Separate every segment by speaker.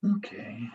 Speaker 1: Okay.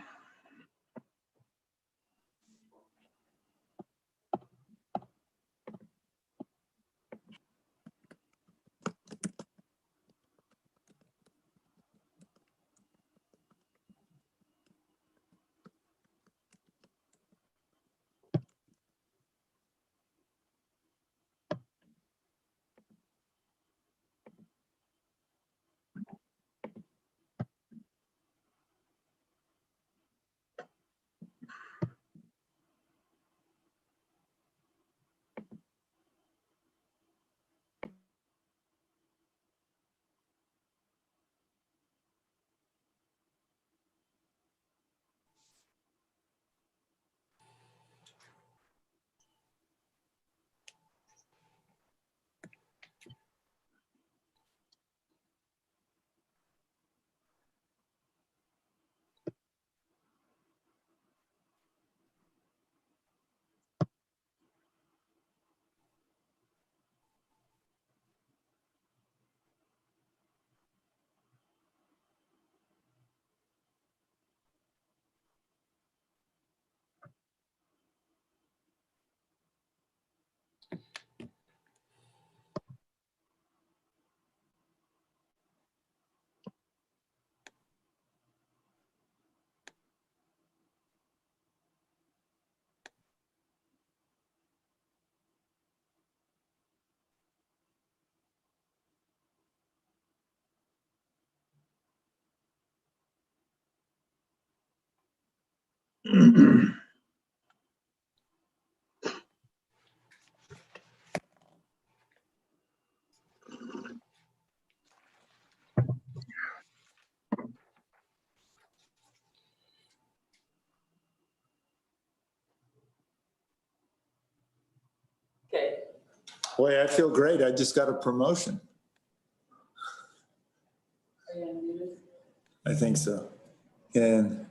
Speaker 2: Okay.
Speaker 3: Boy, I feel great. I just got a promotion.
Speaker 2: Are you unmuted?
Speaker 3: I think so. And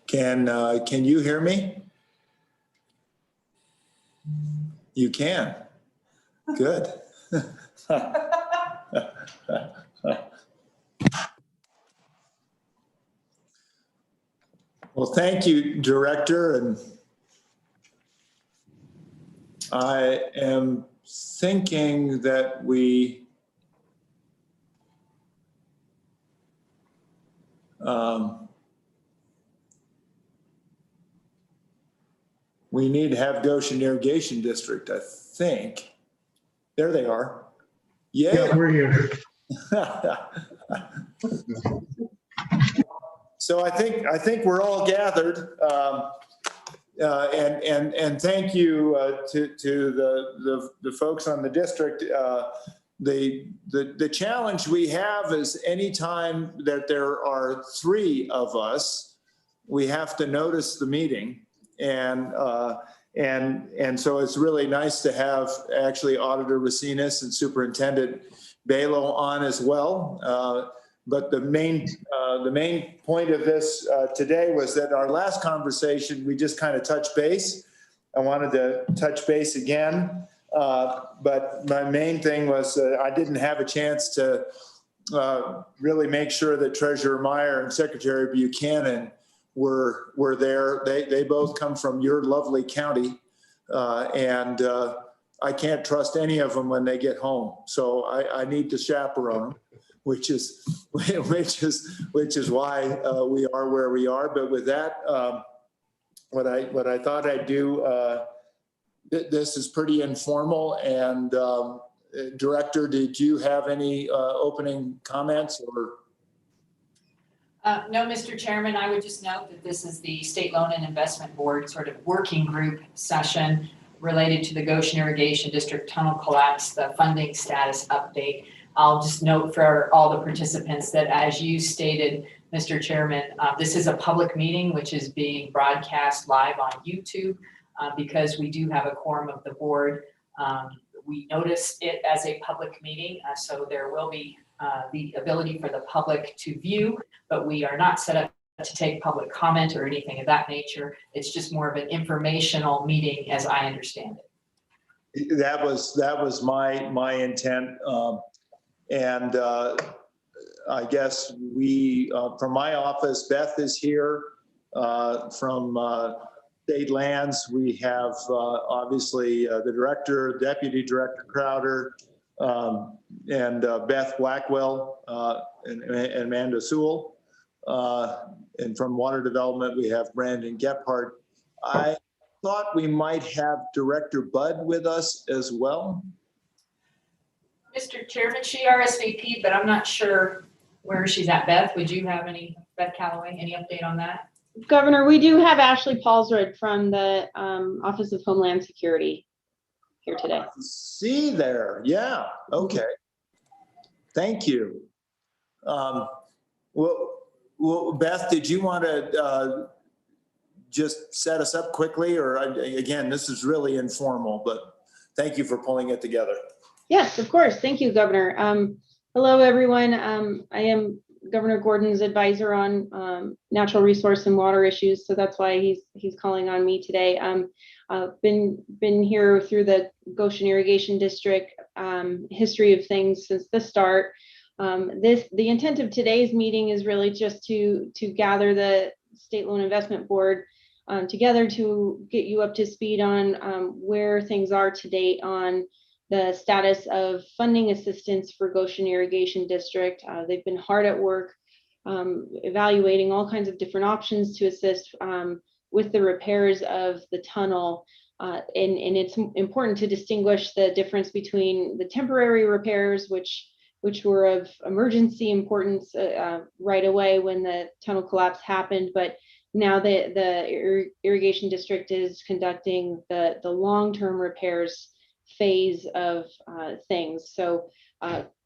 Speaker 3: can you hear me? You can. Good. Well, thank you, Director. And I am thinking that we need to have Goshen Irrigation District, I think. There they are. Yay.
Speaker 1: Yeah, we're here.
Speaker 3: So I think we're all gathered, and thank you to the folks on the district. The challenge we have is anytime that there are three of us, we have to notice the meeting, and so it's really nice to have actually Auditor Racinas and Superintendent Balo on as well. But the main point of this today was that our last conversation, we just kind of touched base. I wanted to touch base again, but my main thing was I didn't have a chance to really make sure that Treasurer Meyer and Secretary Buchanan were there. They both come from your lovely county, and I can't trust any of them when they get home. So I need to chaperone them. Which is why we are where we are. But with that, what I thought I'd do, this is pretty informal. And Director, did you have any opening comments or?
Speaker 2: No, Mr. Chairman, I would just note that this is the State Loan and Investment Board sort of working group session related to the Goshen Irrigation District tunnel collapse, the funding status update. I'll just note for all the participants that, as you stated, Mr. Chairman, this is a public meeting which is being broadcast live on YouTube because we do have a quorum of the board. We notice it as a public meeting, so there will be the ability for the public to view, but we are not set up to take public comment or anything of that nature. It's just more of an informational meeting as I understand it.
Speaker 3: That was my intent. And I guess we, from my office, Beth is here. From State Lands, we have obviously the director, Deputy Director Crowder, and Beth Blackwell and Amanda Sewell. And from Water Development, we have Brandon Gephardt. I thought we might have Director Budd with us as well.
Speaker 2: Mr. Chairman, she RSVP'd, but I'm not sure where she's at. Beth, would you have Beth Calloway, any update on that?
Speaker 1: Governor, we do have Ashley Paulsrud from the Office of Homeland Security here today.
Speaker 3: See there, yeah, okay. Thank you. Well, Beth, did you want to just set us up quickly, or again, this is really informal, but thank you for pulling it together.
Speaker 1: Yes, of course. Thank you, Governor. Hello, everyone. I am Governor Gordon's advisor on natural resource and water issues, so that's why he's calling on me today. Been here through the Goshen Irrigation District history of things since the start. The intent of today's meeting is really just to gather the State Loan Investment Board together to get you up to speed on where things are to date on the status of funding assistance for Goshen Irrigation District. They've been hard at work evaluating all kinds of different options to assist with the repairs of the tunnel. And it's important to distinguish the difference between the temporary repairs, which were of emergency importance right away when the tunnel collapse happened. But now the irrigation district is conducting the long-term repairs phase of things. So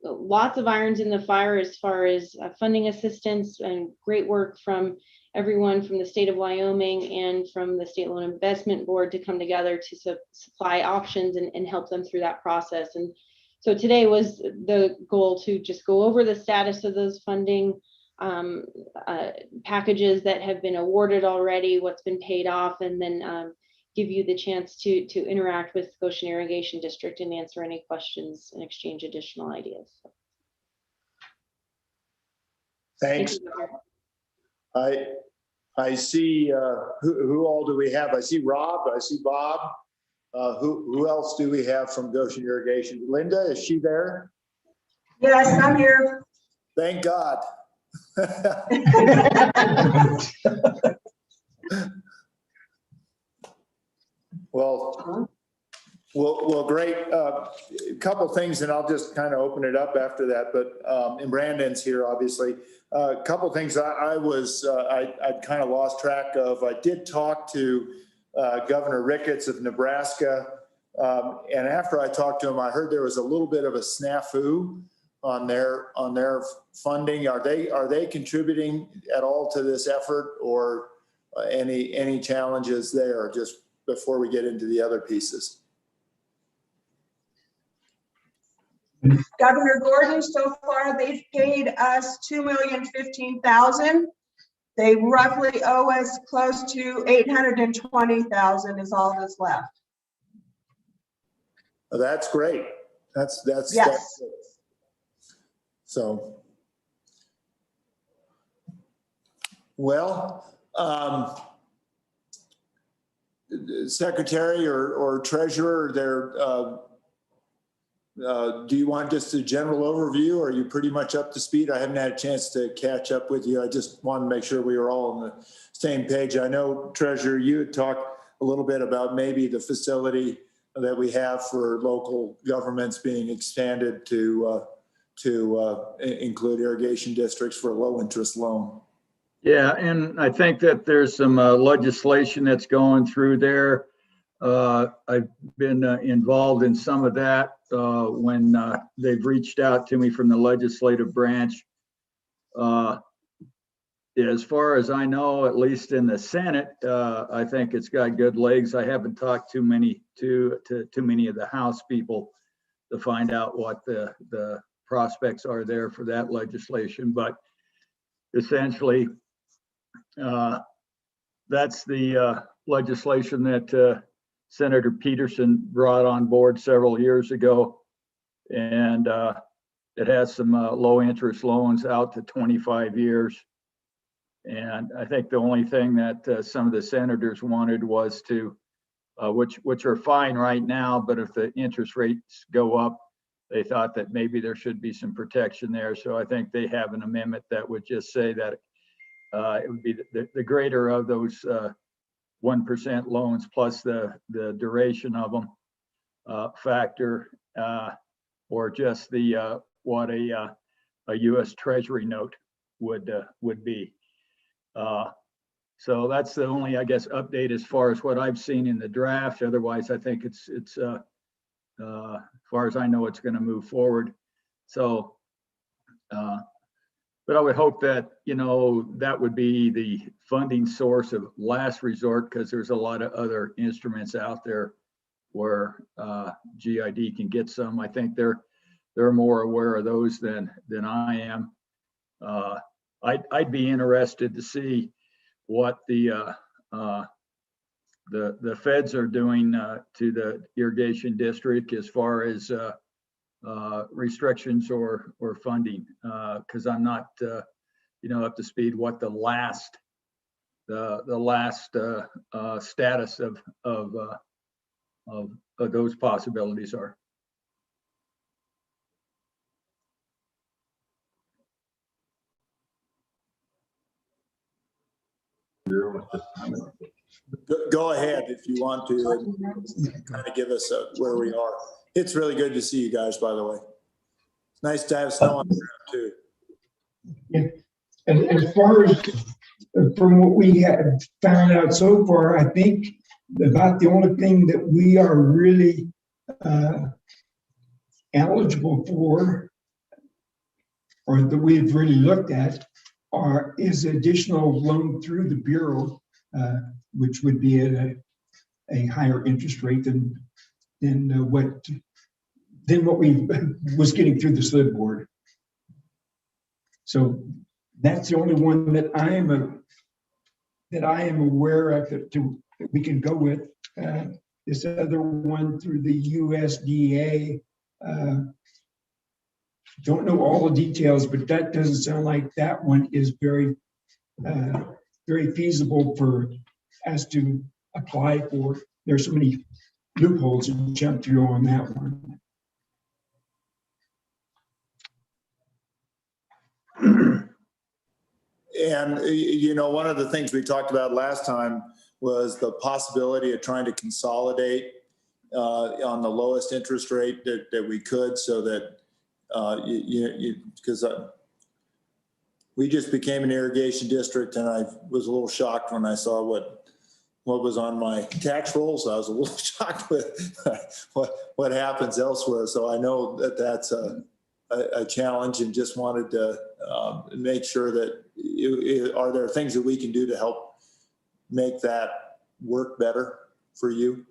Speaker 1: lots of irons in the fire as far as funding assistance, and great work from everyone from the state of Wyoming and from the State Loan Investment Board to come together to supply options and help them through that process. And so today was the goal to just go over the status of those funding packages that have been awarded already, what's been paid off, and then give you the chance to interact with Goshen Irrigation District and answer any questions and exchange additional ideas.
Speaker 3: Thanks.
Speaker 1: Thank you.
Speaker 3: I see, who all do we have? I see Rob, I see Bob. Who else do we have from Goshen Irrigation? Linda, is she there?
Speaker 4: Yes, I'm here.
Speaker 3: Thank God. Well, great. A couple things, and I'll just kind of open it up after that. But and Brandon's here, obviously. A couple things I'd kind of lost track of. I did talk to Governor Ricketts of Nebraska, and after I talked to him, I heard there was a little bit of a snafu on their funding. Are they contributing at all to this effort, or any challenges there? Just before we get into the other pieces.
Speaker 4: Governor Gordon, so far they've paid us $2,015,000. They roughly owe us close to $820,000 is all that's left.
Speaker 3: Oh, that's great. That's
Speaker 4: yes.
Speaker 3: That's good. So, well, Secretary or Treasurer, do you want just a general overview, or are you pretty much up to speed? I haven't had a chance to catch up with you. I just wanted to make sure we were all on the same page. I know, Treasurer, you had talked a little bit about maybe the facility that we have for local governments being expanded to include irrigation districts for a low interest loan.
Speaker 5: Yeah, and I think that there's some legislation that's going through there. I've been involved in some of that when they've reached out to me from the legislative branch. As far as I know, at least in the Senate, I think it's got good legs. I haven't talked too many of the House people to find out what the prospects are there for that legislation, but essentially that's the legislation that Senator Peterson brought on board several years ago, and it has some low interest loans out to 25 years. And I think the only thing that some of the senators wanted was to, which are fine right now, but if the interest rates go up, they thought that maybe there should be some protection there. So I think they have an amendment that would just say that it would be the greater of those 1% loans plus the duration of them factor, or just the what a U.S. Treasury note would be. So that's the only, I guess, update as far as what I've seen in the draft. Otherwise, I think it's as far as I know, it's going to move forward. So, but I would hope that, you know, that would be the funding source of last resort, because there's a lot of other instruments out there where GID can get some. I think they're more aware of those than I am. I'd be interested to see what the feds are doing to the irrigation district as far as restrictions or funding, because I'm not you know, up to speed what the last status of those possibilities are.
Speaker 3: Go ahead if you want to, and kind of give us where we are. It's really good to see you guys, by the way. It's nice to have snow on the ground too.
Speaker 6: Yeah. And as far as from what we have found out so far, I think about the only thing that we are really eligible for, or that we've really looked at, is additional loan through the Bureau, which would be at a higher interest rate than what we was getting through the Slib board. So that's the only one that I am aware of that we can go with. This other one through the USDA, don't know all the details, but that doesn't sound like that one is very feasible for us to apply for. There's so many loopholes to jump through on that one.
Speaker 3: And, you know, one of the things we talked about last time was the possibility of trying to consolidate on the lowest interest rate that we could, so that, because we just became an irrigation district, and I was a little shocked when I saw what was on my tax rolls. I was a little shocked with what happens elsewhere. So I know that that's a challenge, and just wanted to make sure that are there things that we can do to help make that work better for you?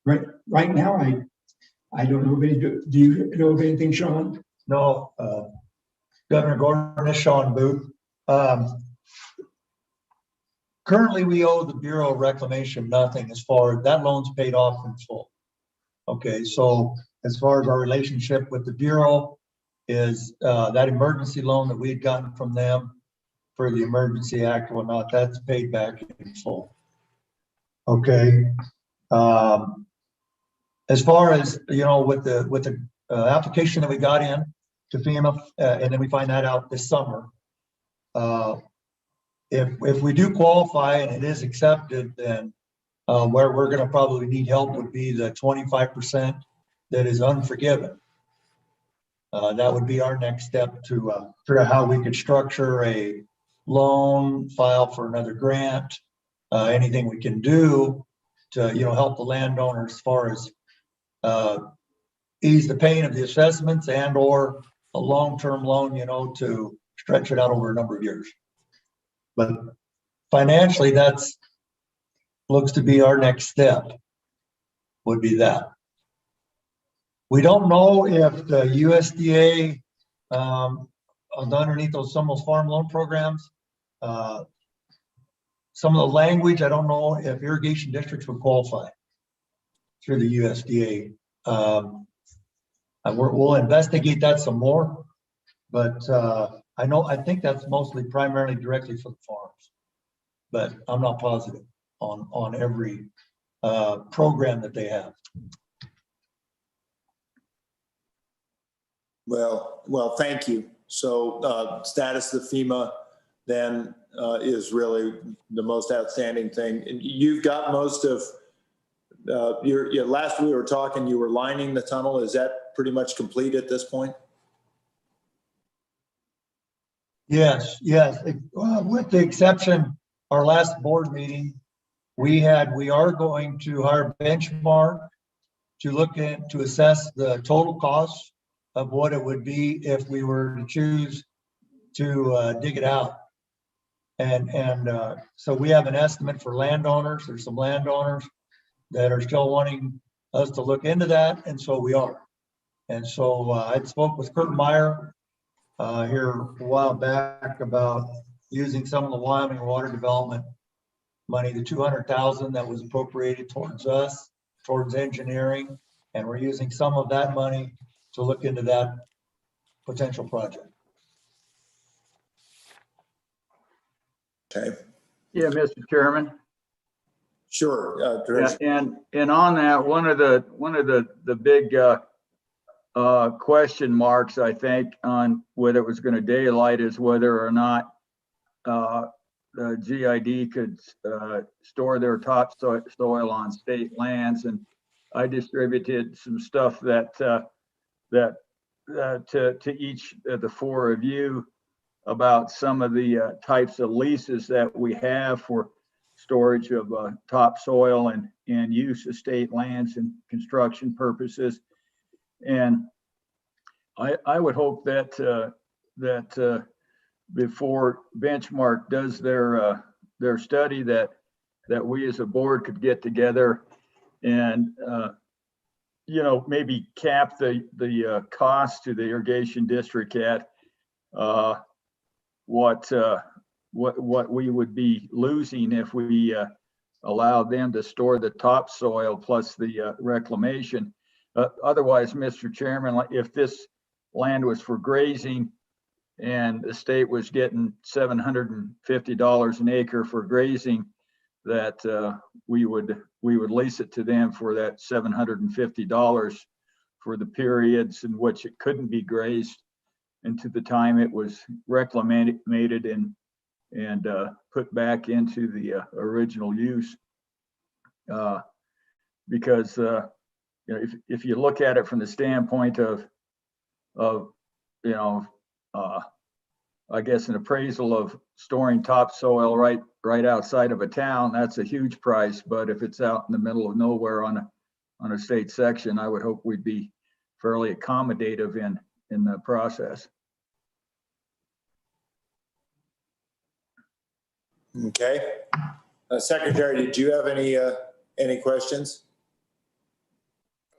Speaker 6: Right now, I don't know of any. Do you know of anything, Sean?
Speaker 7: No, Governor Gordon, this is Sean Booth. Currently, we owe the Bureau of Reclamation nothing as far as that loan's paid off in full. Okay, so as far as our relationship with the Bureau is that emergency loan that we had gotten from them for the Emergency Act and whatnot, that's paid back in full. Okay. As far as, you know, with the application that we got in to FEMA, and then we find that out this summer, if we do qualify and it is accepted, then where we're going to probably need help would be the 25% that is unforgiven. That would be our next step to figure out how we could structure a loan, file for another grant, anything we can do to, you know, help the landowner as far as ease the pain of the assessments and or a long-term loan, you know, to stretch it out over a number of years. But financially, that's looks to be our next step, would be that. We don't know if the USDA underneath some of those farm loan programs, some of the language, I don't know if irrigation districts would qualify. through the USDA. And we'll investigate that some more, but I think that's mostly primarily directly for the farms, but I'm not positive on every program that they have.
Speaker 3: Well, thank you. So status of FEMA then is really the most outstanding thing. And you've got most of your last we were talking, you were lining the tunnel. Is that pretty much complete at this point?
Speaker 7: Yes. With the exception, our last board meeting, we are going to hire Benchmark to assess the total cost of what it would be if we were to choose to dig it out. And so we have an estimate for landowners. There's some landowners that are still wanting us to look into that, and so we are. And so I spoke with Kurt Meyer here a while back about using some of the Wyoming water development money, the 200,000 that was appropriated towards us, towards engineering, and we're using some of that money to look into that potential project.
Speaker 3: Okay.
Speaker 5: Yeah, Mr. Chairman.
Speaker 3: Sure.
Speaker 5: Yeah, and on that, one of the big question marks, I think, on whether it was going to daylight is whether or not the GID could store their topsoil on state lands. And I distributed some stuff that to each of the four of you about some of the types of leases that we have for storage of topsoil and use of state lands and construction purposes. And I would hope that before Benchmark does their study, that we as a board could get together and maybe cap the cost to the irrigation district at what we would be losing if we allowed them to store the topsoil plus the reclamation. Otherwise, Mr. Chairman, if this land was for grazing and the state was getting $750 an acre for grazing, that we would lease it to them for that $750 for the periods in which it couldn't be grazed and to the time it was reclamated and put back into the original use. Because if you look at it from the standpoint of I guess an appraisal of storing topsoil right outside of a town, that's a huge price. But if it's out in the middle of nowhere on a state section, I would hope we'd be fairly accommodative in the process.
Speaker 3: Okay. Secretary, did you have any questions?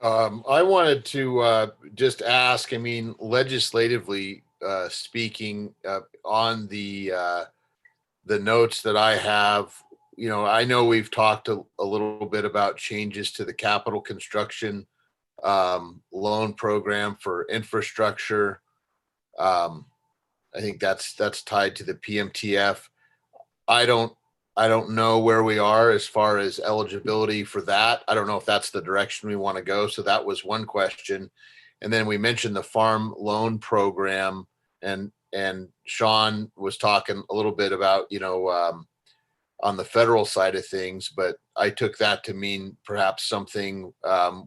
Speaker 8: I wanted to just ask, legislatively speaking, on the notes that I have, I know we've talked a little bit about changes to the capital construction loan program for infrastructure. I think that's tied to the PMTF. I don't know where we are as far as eligibility for that. I don't know if that's the direction we want to go. So that was one question. And then we mentioned the farm loan program, and Sean was talking a little bit about, on the federal side of things, but I took that to mean perhaps something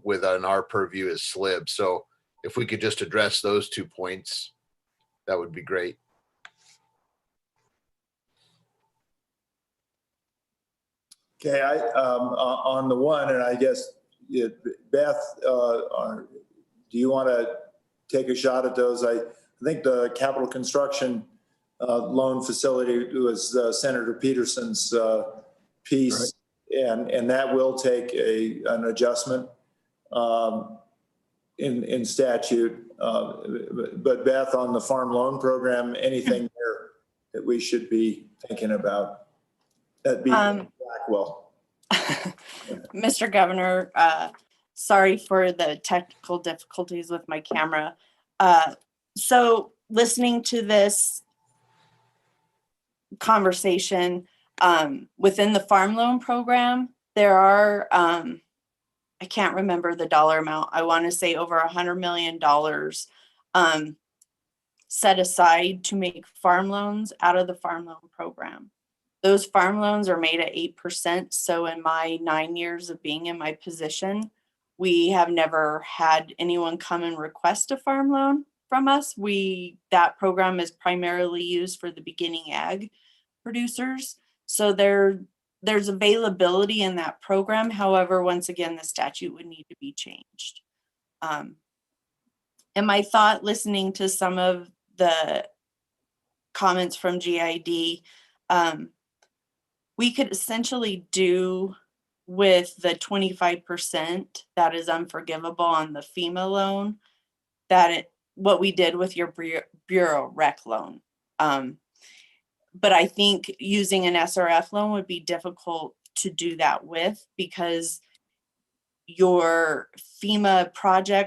Speaker 8: within our purview as Slib. So if we could just address those 2 points, that would be great.
Speaker 3: Okay, on the one, and I guess, Beth, do you want to take a shot at those? I think the capital construction loan facility was Senator Peterson's piece, right. and that will take an adjustment in statute. But Beth, on the farm loan program, anything there that we should be thinking about? That'd be Blackwell.
Speaker 9: Mr. Governor, Sorry for the technical difficulties with my camera. So listening to this conversation, within the farm loan program, there are, I can't remember the dollar amount. I want to say over $100 million set aside to make farm loans out of the farm loan program. Those farm loans are made at 8%. So in my 9 years of being in my position, we have never had anyone come and request a farm loan from us. That program is primarily used for the beginning ag producers. So there's availability in that program. However, once again, the statute would need to be changed. And my thought, listening to some of the comments from GID, we could essentially do with the 25% that is unforgivable on the FEMA loan, what we did with your bureau rec loan. But I think using an SRF loan would be difficult to do that with, because your FEMA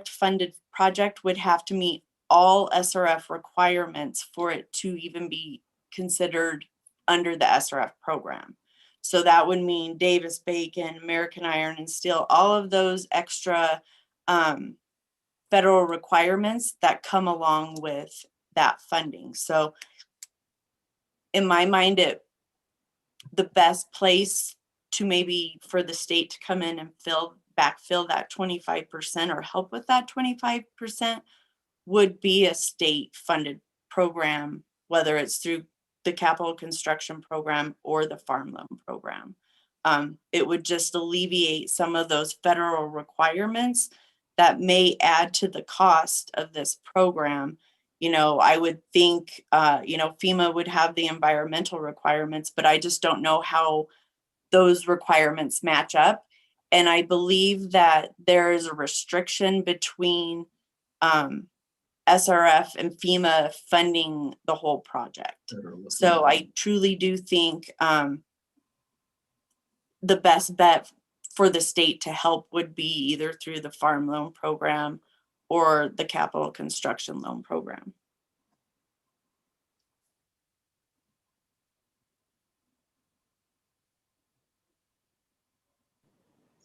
Speaker 9: funded project would have to meet all SRF requirements for it to even be considered under the SRF program. So that would mean Davis-Bacon, American Iron and Steel, all of those extra federal requirements that come along with that funding. So in my mind, the best place to maybe for the state to come in and backfill that 25% or help with that 25% would be a state funded program, whether it's through the capital construction program or the farm loan program. It would just alleviate some of those federal requirements that may add to the cost of this program. I would think, FEMA would have the environmental requirements, but I just don't know how those requirements match up. And I believe that there is a restriction between SRF and FEMA funding the whole project. So I truly do think the best bet for the state to help would be either through the farm loan program or the capital construction loan program.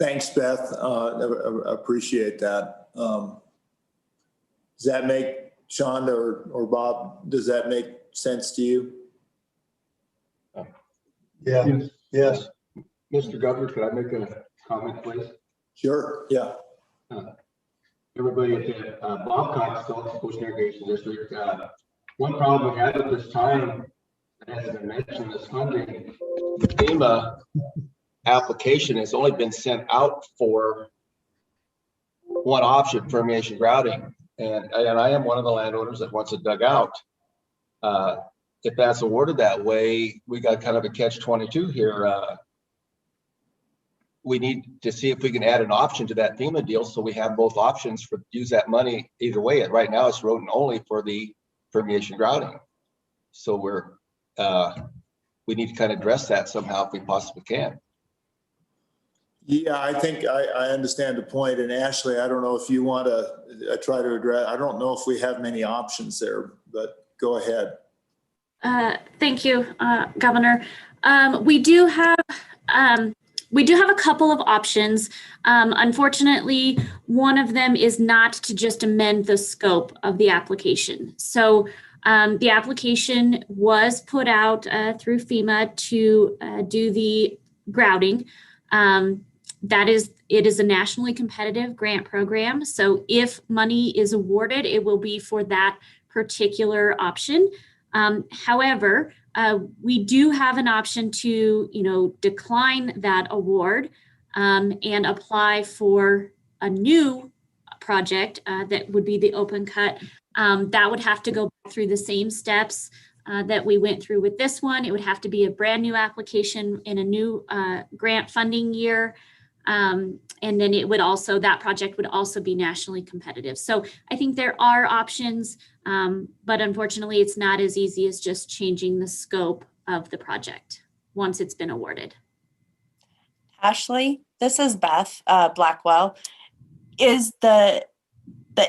Speaker 3: Thanks, Beth. Appreciate that. Does that make, Sean or Bob, does that make sense to you?
Speaker 7: Yeah, yes.
Speaker 10: Mr. Governor, could I make a comment, please?
Speaker 3: Sure, yeah.
Speaker 10: Everybody at the Bob Cox Coast Irrigation District, one problem we have at this time, that hasn't been mentioned, is funding. The FEMA application has only been sent out for one option, permeation grouting. And I am one of the landowners that wants it dug out. If that's awarded that way, we got kind of a catch-22 here. We need to see if we can add an option to that FEMA deal, so we have both options for use that money either way. And right now it's rodent only for the permeation grouting. So we need to kind of address that somehow if we possibly can.
Speaker 3: Yeah, I think I understand the point. And Ashley, I don't know if you want to try to address, I don't know if we have many options there, but go ahead.
Speaker 11: Thank you, Governor. We do have a couple of options. Unfortunately, one of them is not to just amend the scope of the application. So the application was put out through FEMA to do the grouting. It is a nationally competitive grant program. So if money is awarded, it will be for that particular option. However, we do have an option to, decline that award and apply for a new project that would be the open cut. That would have to go through the same steps that we went through with this one. It would have to be a brand new application in a new grant funding year. And then that project would also be nationally competitive. So I think there are options, but unfortunately it's not as easy as just changing the scope of the project once it's been awarded.
Speaker 9: Ashley, this is Beth Blackwell. is the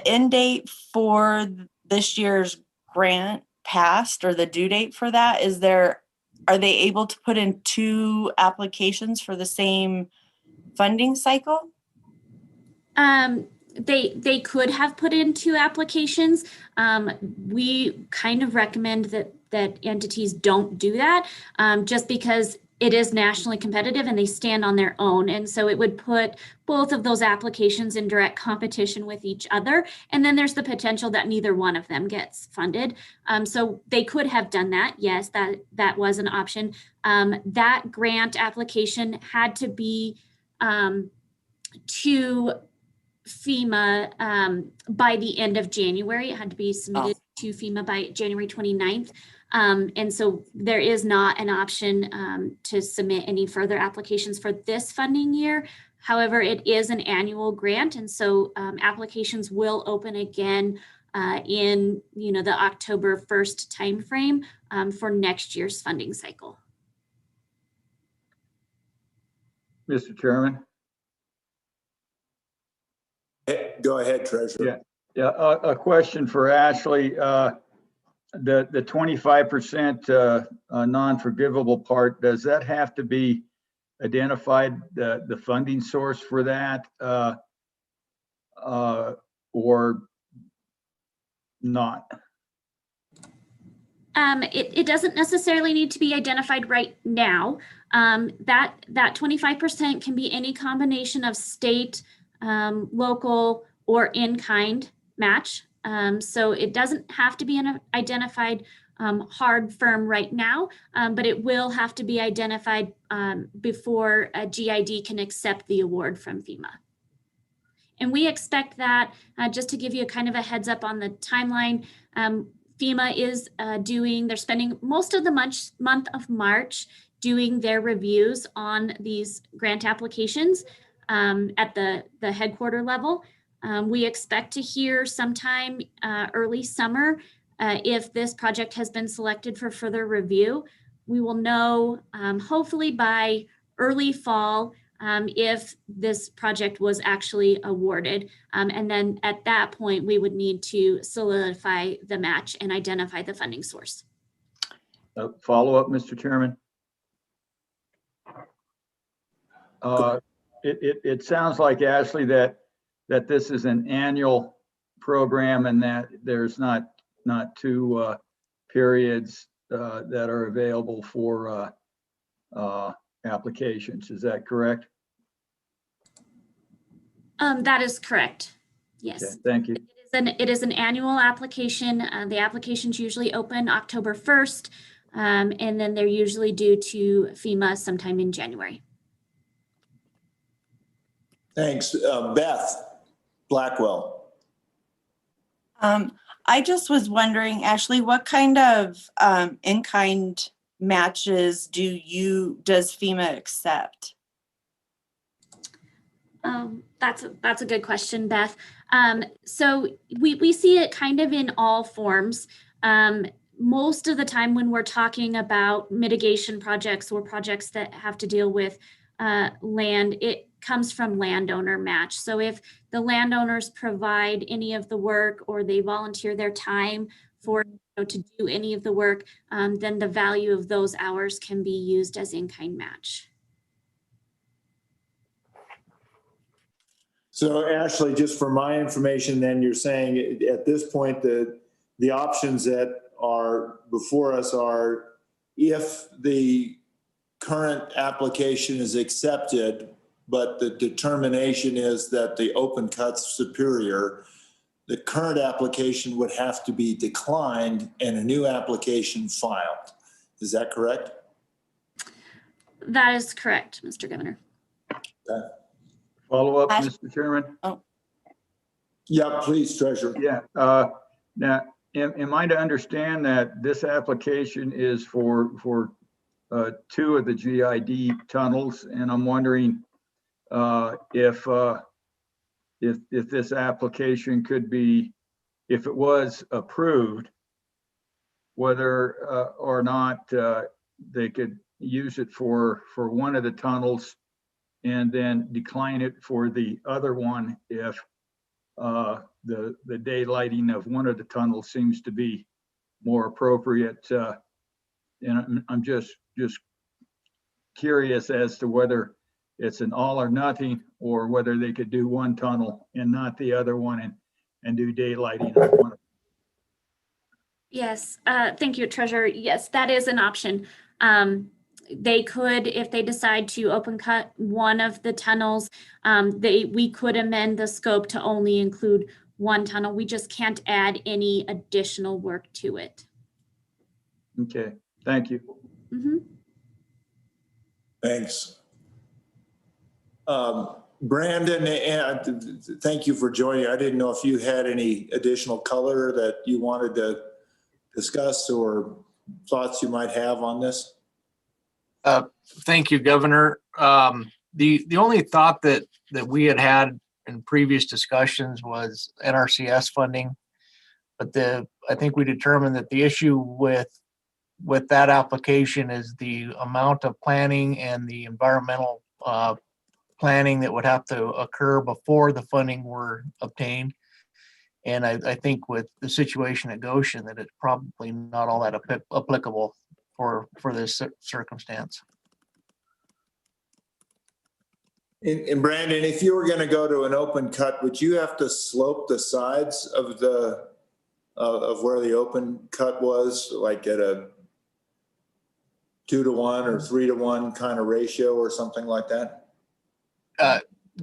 Speaker 9: end date for this year's grant passed, or the due date for that? Are they able to put in 2 applications for the same funding cycle?
Speaker 11: They could have put in 2 applications. We kind of recommend that entities don't do that, just because it is nationally competitive and they stand on their own. And so it would put both of those applications in direct competition with each other. And then there's the potential that neither one of them gets funded. So they could have done that. Yes, that was an option. That grant application had to be to FEMA by the end of January. It had to be submitted to FEMA by January 29th. And so there is not an option to submit any further applications for this funding year. However, it is an annual grant, and so applications will open again in the October 1st timeframe for next year's funding cycle.
Speaker 5: Mr. Chairman?
Speaker 3: Go ahead, Treasurer.
Speaker 5: Yeah, a question for Ashley. The 25% non-forgivable part, does that have to be identified, the funding source for that, or not?
Speaker 11: It doesn't necessarily need to be identified right now. That 25% can be any combination of state, local, or in-kind match. So it doesn't have to be an identified hard firm right now, but it will have to be identified before a GID can accept the award from FEMA. And we expect that, just to give you kind of a heads up on the timeline, FEMA is they're spending most of the month of March doing their reviews on these grant applications at the headquarter level. We expect to hear sometime early summer if this project has been selected for further review. We will know hopefully by early fall if this project was actually awarded. And then at that point, we would need to solidify the match and identify the funding source.
Speaker 5: Follow up, Mr. Chairman. It sounds like, Ashley, that this is an annual program and that there's not 2 periods that are available for applications. Is that correct?
Speaker 11: That is correct. Yes.
Speaker 5: Okay, thank you.
Speaker 11: It is an annual application. The applications usually open October 1st, and then they're usually due to FEMA sometime in January.
Speaker 3: Thanks. Beth Blackwell.
Speaker 9: I just was wondering, Ashley, what kind of in-kind matches does FEMA accept?
Speaker 11: That's a good question, Beth. So we see it kind of in all forms. Most of the time when we're talking about mitigation projects or projects that have to deal with land, it comes from landowner match. So if the landowners provide any of the work or they volunteer their time for to do any of the work, then the value of those hours can be used as in-kind match.
Speaker 3: So Ashley, just for my information, then you're saying at this point the options that are before us are, if the current application is accepted, but the determination is that the open cut's superior, the current application would have to be declined and a new application filed. Is that correct?
Speaker 11: That is correct, Mr. Governor.
Speaker 3: Okay.
Speaker 5: Follow up, Mr. Chairman?
Speaker 9: Oh.
Speaker 3: Yeah, please, Treasurer.
Speaker 5: Yeah. Now, am I to understand that this application is for 2 of the GID tunnels? And I'm wondering if this application could be, if it was approved, whether or not they could use it for one of the tunnels and then decline it for the other one if the daylighting of one of the tunnels seems to be more appropriate. And I'm just curious as to whether it's an all or nothing, or whether they could do one tunnel and not the other one, and do daylighting on one.
Speaker 11: Yes, thank you, Treasurer. Yes, that is an option. They could, if they decide to open cut one of the tunnels, we could amend the scope to only include one tunnel. We just can't add any additional work to it.
Speaker 5: Okay, thank you.
Speaker 11: Mhm.
Speaker 3: Thanks. Brandon, thank you for joining. I didn't know if you had any additional color that you wanted to discuss or thoughts you might have on this.
Speaker 12: Thank you, Governor. The only thought that we had in previous discussions was NRCS funding, but I think we determined that the issue with that application is the amount of planning and the environmental planning that would have to occur before the funding were obtained. And I think with the situation at Goshen, that it's probably not all that applicable for this circumstance.
Speaker 3: And Brandon, if you were going to go to an open cut, would you have to slope the sides of where the open cut was, like at a 2-to-1 or 3-to-1 kind of ratio or something like that?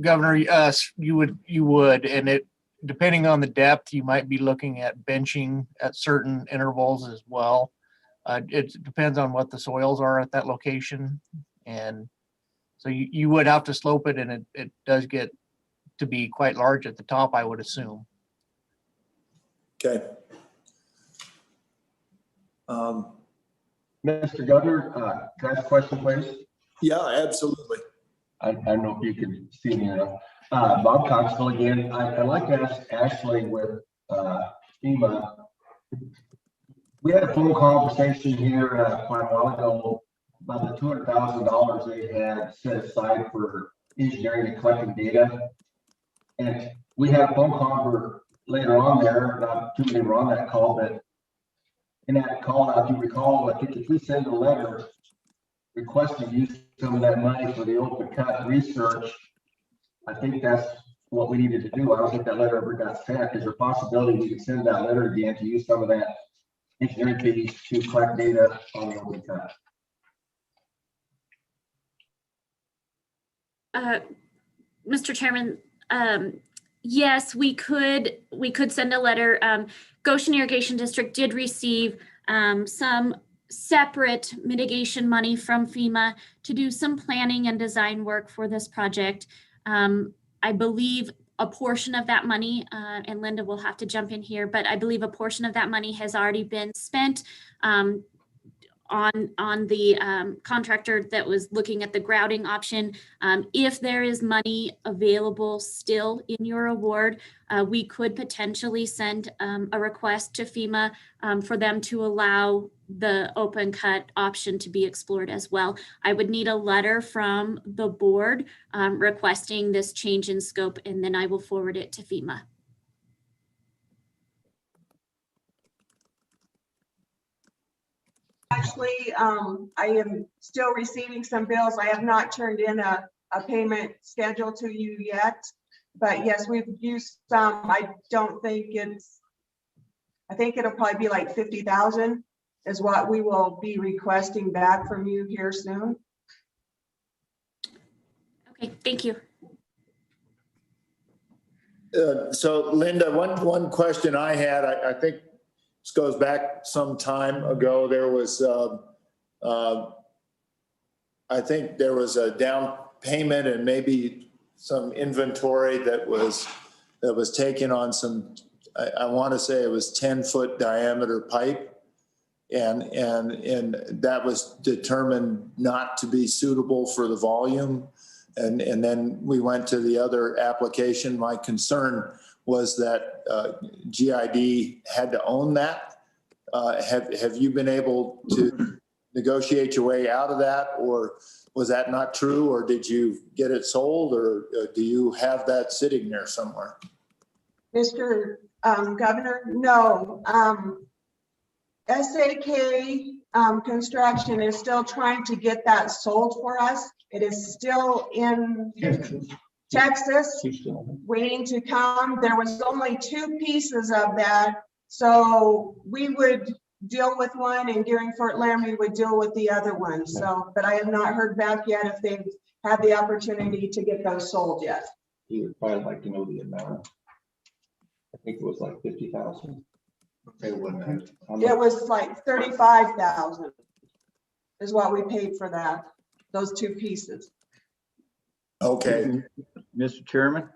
Speaker 12: Governor, yes, you would, and it, depending on the depth, you might be looking at benching at certain intervals as well. It depends on what the soils are at that location, and so you would have to slope it, and it does get to be quite large at the top, I would assume.
Speaker 3: Okay.
Speaker 10: Mr. Governor, can I ask a question, please?
Speaker 3: Yeah, absolutely.
Speaker 10: I don't know if you can see me enough. Bob Coxville again. I'd like to ask Ashley with FEMA. We had a phone conversation here quite a while ago about the $200,000 they had set aside for engineering and collecting data. And we had a phone call later on there, not too many were on that call, but in that call, if you recall, I think if we send a letter requesting use some of that money for the open cut research, I think that's what we needed to do. I don't think that letter ever got sent. Is there a possibility we could send that letter again to use some of that engineering fees to collect data on the open cut?
Speaker 11: Mr. Chairman, yes, we could send a letter. Goshen Irrigation District did receive some separate mitigation money from FEMA to do some planning and design work for this project. I believe a portion of that money, and Linda will have to jump in here, but I believe a portion of that money has already been spent on the contractor that was looking at the grouting option. If there is money available still in your award, we could potentially send a request to FEMA for them to allow the open cut option to be explored as well. I would need a letter from the board requesting this change in scope, and then I will forward it to FEMA.
Speaker 4: Actually, I am still receiving some bills. I have not turned in a payment schedule to you yet, but yes, we've used some. I think it'll probably be like 50,000 is what we will be requesting back from you here soon.
Speaker 11: Okay, thank you.
Speaker 3: So Linda, one question I had, I think this goes back some time ago. There was, I think there was a down payment and maybe some inventory that was taken on some, I want to say it was 10-foot diameter pipe. And that was determined not to be suitable for the volume. And then we went to the other application. My concern was that GID had to own that. Have you been able to negotiate your way out of that, or was that not true, or did you get it sold, or do you have that sitting there somewhere?
Speaker 4: Mr. Governor, no. SAK Construction is still trying to get that sold for us. It is still in Texas, waiting to come. There was only 2 pieces of that. So we would deal with one, and Gearing Fort Laramie would deal with the other one. So, but I have not heard back yet if they've had the opportunity to get those sold yet.
Speaker 10: You would probably like to know the amount. I think it was like 50,000.
Speaker 4: It was like 35,000 is what we paid for that, those 2 pieces.
Speaker 3: Okay,
Speaker 5: Mr. Chairman,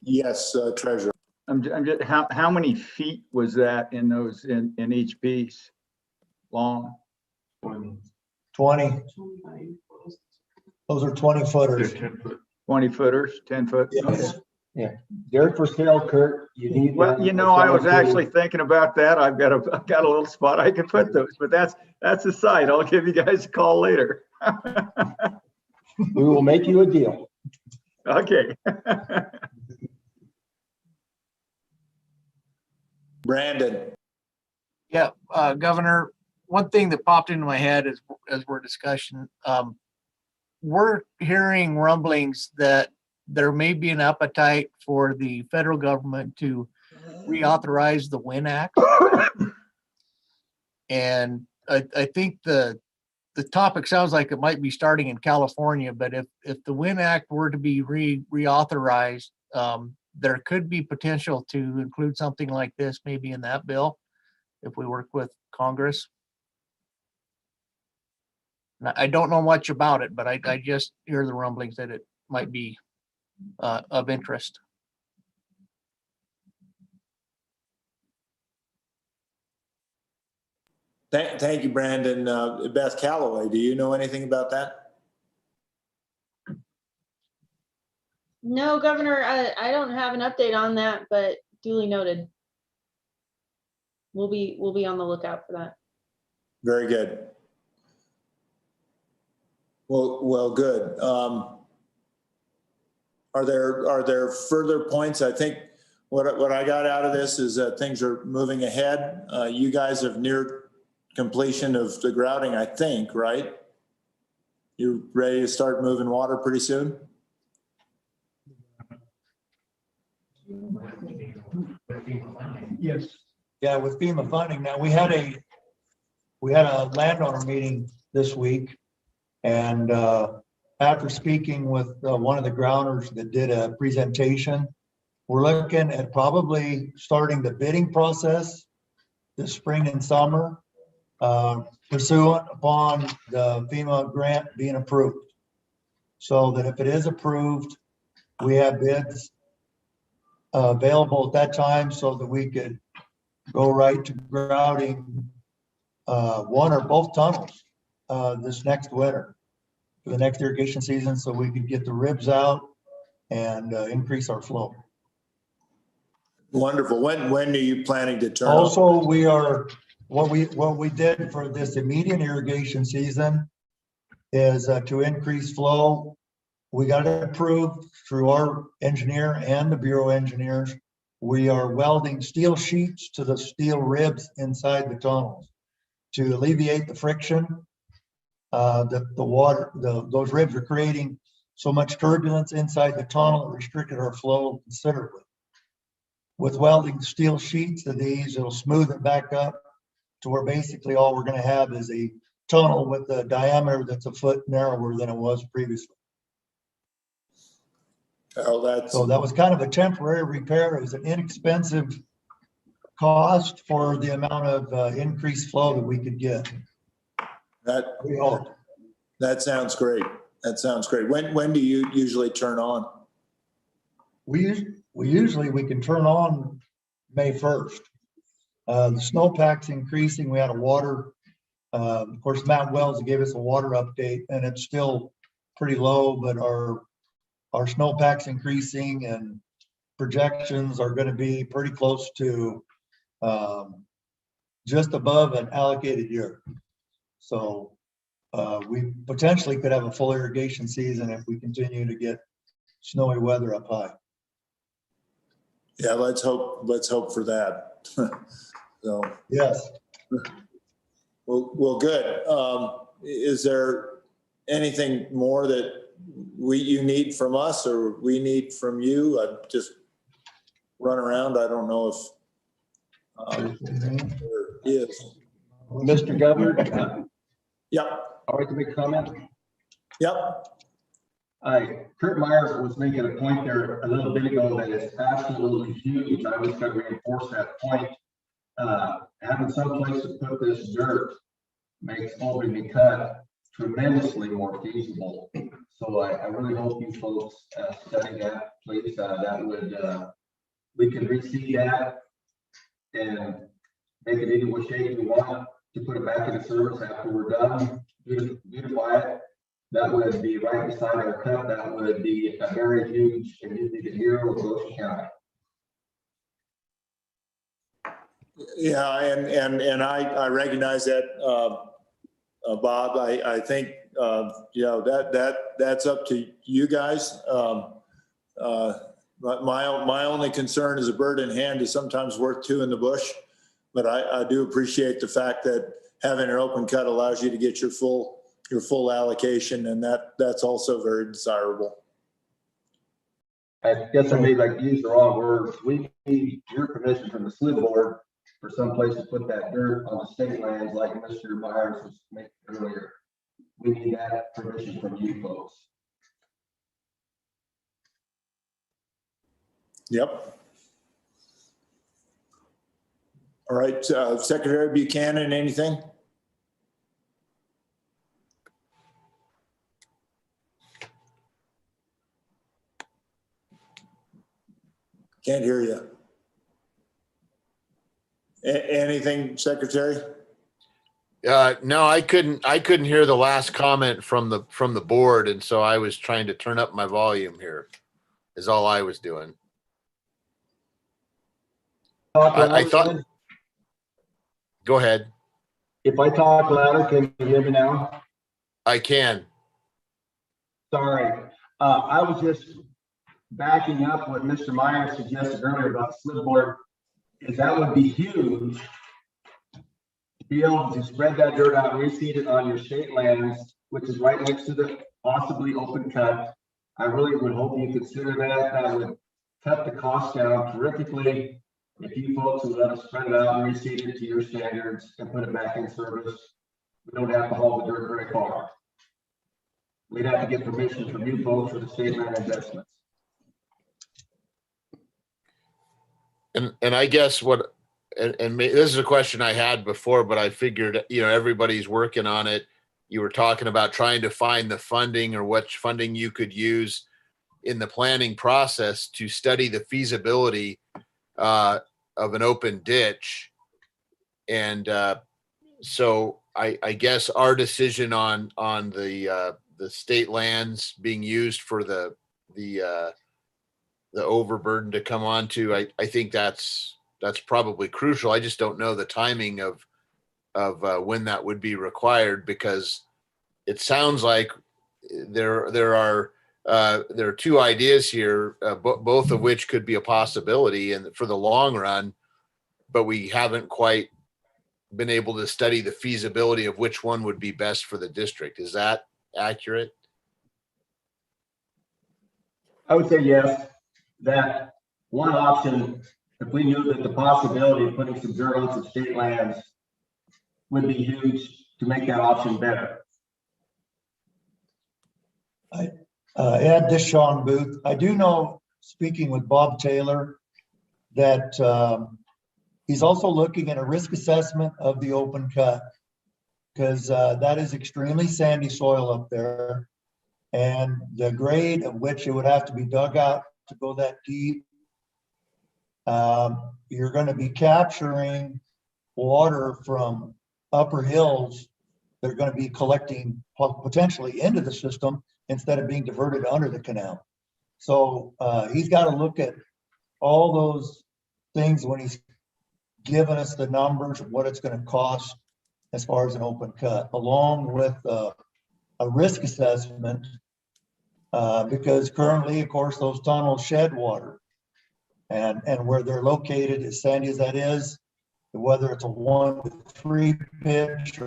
Speaker 3: yes, Treasurer.
Speaker 5: I'm just, how many feet was that in those, in each piece? Long?
Speaker 7: 20. Those are 20 footers.
Speaker 5: 20 footers, 10 foot?
Speaker 7: Yes.
Speaker 10: Yeah, they're for sale, Kurt. You need.
Speaker 5: Well, you know, I was actually thinking about that. I've got a little spot I could put those, but that's the site. I'll give you guys a call later.
Speaker 10: We will make you a deal.
Speaker 5: Okay.
Speaker 3: Brandon.
Speaker 12: Yeah, Governor, one thing that popped into my head as we're discussing, we're hearing rumblings that there may be an appetite for the federal government to reauthorize the WIN Act. And I think the topic sounds like it might be starting in California, but if the WIN Act were to be reauthorized, there could be potential to include something like this maybe in that bill if we work with Congress. I don't know much about it, but I just hear the rumblings that it might be of interest.
Speaker 3: Thank you, Brandon. Beth Calloway, do you know anything about that?
Speaker 1: No, Governor, I don't have an update on that, but duly noted. We'll be on the lookout for that.
Speaker 3: Very good. Well, good. Are there further points? I think what I got out of this is that things are moving ahead. You guys have neared completion of the grouting, I think, right? You ready to start moving water pretty soon?
Speaker 6: Yes.
Speaker 7: Yeah, with FEMA funding. Now, we had a landowner meeting this week, and after speaking with one of the grounders that did a presentation, we're looking at probably starting the bidding process this spring and summer, pursuant upon the FEMA grant being approved. So that if it is approved, we have bids available at that time so that we could go right to grouting one or both tunnels this next winter for the next irrigation season, so we could get the ribs out and increase our flow.
Speaker 3: Wonderful. When are you planning to turn?
Speaker 7: Also, we are, what we did for this immediate irrigation season is to increase flow. We got it approved through our engineer and the Bureau engineers. We are welding steel sheets to the steel ribs inside the tunnels to alleviate the friction. Those ribs are creating so much turbulence inside the tunnel, it restricted our flow considerably. With welding steel sheets of these, it'll smooth it back up to where basically all we're going to have is a tunnel with a diameter that's a foot narrower than it was previously.
Speaker 3: Oh,
Speaker 7: so that was kind of a temporary repair. It was an inexpensive cost for the amount of increased flow that we could get.
Speaker 3: That sounds great. That sounds great. When do you usually turn on?
Speaker 7: We can turn on May 1st. The snowpack's increasing. We had a water, of course, Matt Wells gave us a water update, and it's still pretty low, but our snowpack's increasing, and projections are going to be pretty close to just above an allocated year. So we potentially could have a full irrigation season if we continue to get snowy weather up high.
Speaker 3: Yeah, let's hope for that. So,
Speaker 7: Yes.
Speaker 3: well, good. Is there anything more that you need from us or we need from you? I just run around. I don't know if there is.
Speaker 10: Mr. Governor,
Speaker 3: Yep,
Speaker 10: I'd like to make a comment.
Speaker 3: yep.
Speaker 10: Kurt Meyer was making a point there a little bit ago that is absolutely huge. I was going to reinforce that point. Having some place to put this dirt makes opening the cut tremendously more feasible. So I really hope you folks study that, please. That would, we can reseed that and make it any way shape we want to put it back into service after we're done, beautify it. That would be right beside our cut. That would be a very huge and needed hero of Goshen County.
Speaker 3: Yeah, and I recognize that, Bob. I think you know that's up to you guys. My only concern is a bird in hand is sometimes worth two in the bush. But I do appreciate the fact that having an open cut allows you to get your full allocation, and that's also very desirable.
Speaker 10: I guess I may like use the wrong words. We need your permission from the Slib board for some place to put that dirt on the state lands like Mr. Myers was making earlier. We need that permission from you folks.
Speaker 3: Yep. All right, Secretary Buchanan, anything? Can't hear you. Anything, Secretary?
Speaker 8: No, I couldn't hear the last comment from the board, and so I was trying to turn up my volume here. Is all I was doing. I thought. Go ahead.
Speaker 10: If I talk louder, can you hear me now?
Speaker 8: I can.
Speaker 10: Sorry, I was just backing up what Mr. Meyer suggested earlier about the Slib board. Is that would be huge to be able to spread that dirt out and reseed it on your state lands, which is right next to the possibly open cut. I really would hope you consider that. That would cut the cost down terrifically. If you folks would let us spread it out and reseed it to your standards and put it back in service, we don't have to haul the dirt very far. We'd have to get permission from you folks for the state land investments.
Speaker 8: And I guess what, and this is a question I had before, but I figured, you know, everybody's working on it. You were talking about trying to find the funding or what funding you could use in the planning process to study the feasibility of an open ditch. And so I guess our decision on the state lands being used for the overburden to come onto, I think that's probably crucial. I just don't know the timing of when that would be required, because it sounds like there are two ideas here, both of which could be a possibility and for the long run, but we haven't quite been able to study the feasibility of which one would be best for the district. Is that accurate?
Speaker 10: I would say yes. That one option, if we knew that the possibility of putting some dirt on some state lands would be huge to make that option better.
Speaker 7: Add this, Sean Booth. I do know, speaking with Bob Taylor, that he's also looking at a risk assessment of the open cut, because that is extremely sandy soil up there. And the grade at which it would have to be dug out to go that deep, you're going to be capturing water from upper hills that are going to be collecting potentially into the system instead of being diverted under the canal. So he's got to look at all those things when he's giving us the numbers of what it's going to cost as far as an open cut, along with a risk assessment, because currently, of course, those tunnels shed water. And where they're located, as sandy as that is, whether it's a 1-3 pitch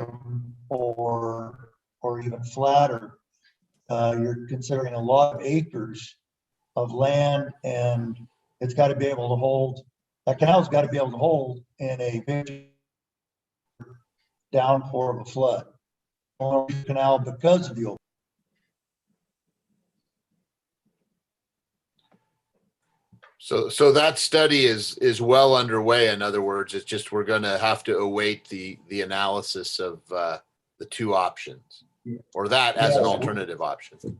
Speaker 7: or even flatter, you're considering a lot of acres of land, and it's got to be able to hold, that canal's got to be able to hold in a big downpour of a flood. Canal because of the open.
Speaker 8: So that study is well underway. In other words, it's just we're going to have to await the analysis of the two options, or that as an alternative option.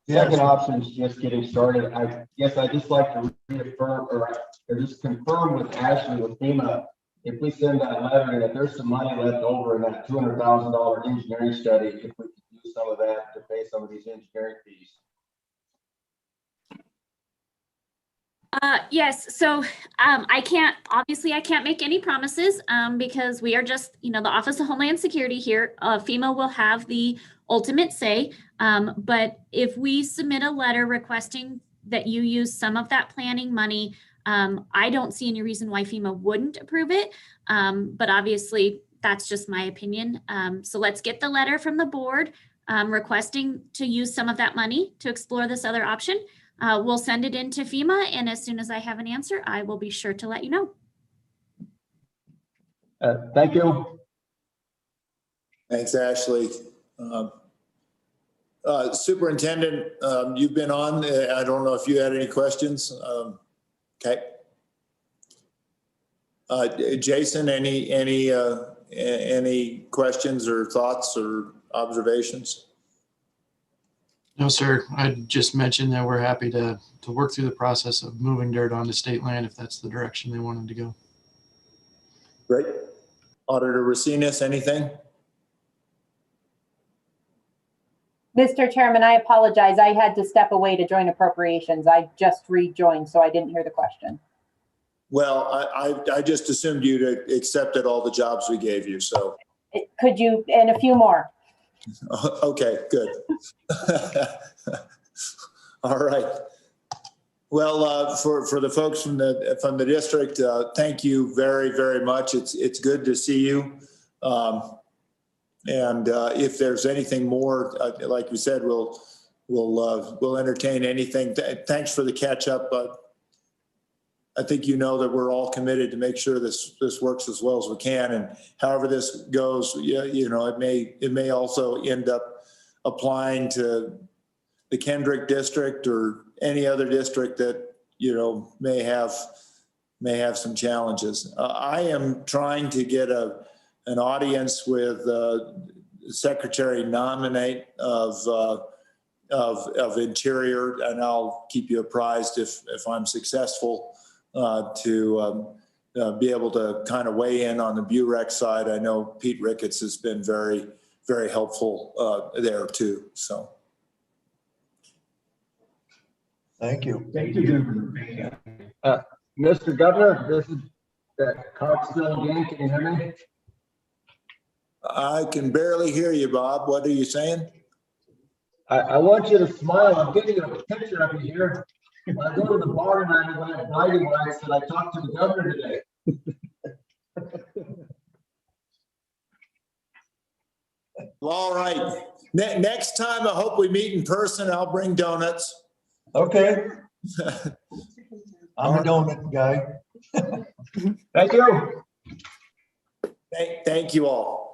Speaker 10: Second option is just getting started. I guess I'd just like to reaffirm or just confirm with Ashley with FEMA, if we send that letter and if there's some money left over in that $200,000 engineering study, if we could use some of that to pay some of these engineering fees.
Speaker 11: Yes, so I can't make any promises because we are just, the Office of Homeland Security here. FEMA will have the ultimate say. But if we submit a letter requesting that you use some of that planning money, I don't see any reason why FEMA wouldn't approve it. But obviously, that's just my opinion. So let's get the letter from the board requesting to use some of that money to explore this other option. We'll send it in to FEMA, and as soon as I have an answer, I will be sure to let you know.
Speaker 10: Thank you.
Speaker 3: Thanks, Ashley. Superintendent, you've been on. I don't know if you had any questions. Okay. Jason, any questions or thoughts or observations?
Speaker 13: No, sir. I just mentioned that we're happy to work through the process of moving dirt onto state land if that's the direction they wanted to go.
Speaker 3: Great. Auditor Racines, anything?
Speaker 14: Mr. Chairman, I apologize. I had to step away to join appropriations. I just rejoined, so I didn't hear the question.
Speaker 3: Well, I just assumed you'd accepted all the jobs we gave you, so.
Speaker 14: Could you, and a few more?
Speaker 3: Okay, good. All right. Well, for the folks from the district, thank you very, very much. It's good to see you. And if there's anything more, like we said, we'll entertain anything. Thanks for the catch up. I think you know that we're all committed to make sure this works as well as we can. And however this goes, it may also end up applying to the Kendrick district or any other district that may have some challenges. I am trying to get an audience with Secretary Nominate of Interior, and I'll keep you apprised if I'm successful. To be able to kind of weigh in on the BUREC side. I know Pete Ricketts has been very, very helpful there too, so.
Speaker 7: Thank you.
Speaker 6: Thank you, Governor.
Speaker 10: Mr. Governor, this is Cox still again. Can you hear me?
Speaker 3: I can barely hear you, Bob. What are you saying?
Speaker 10: I want you to smile. I'm getting a picture of you here. When I go to the bar and I'm bragging rights that I talked to the governor today.
Speaker 3: Well, all right. Next time, I hope we meet in person. I'll bring donuts.
Speaker 7: Okay. I'm a donut guy.
Speaker 10: Thank you.
Speaker 3: Thank you all.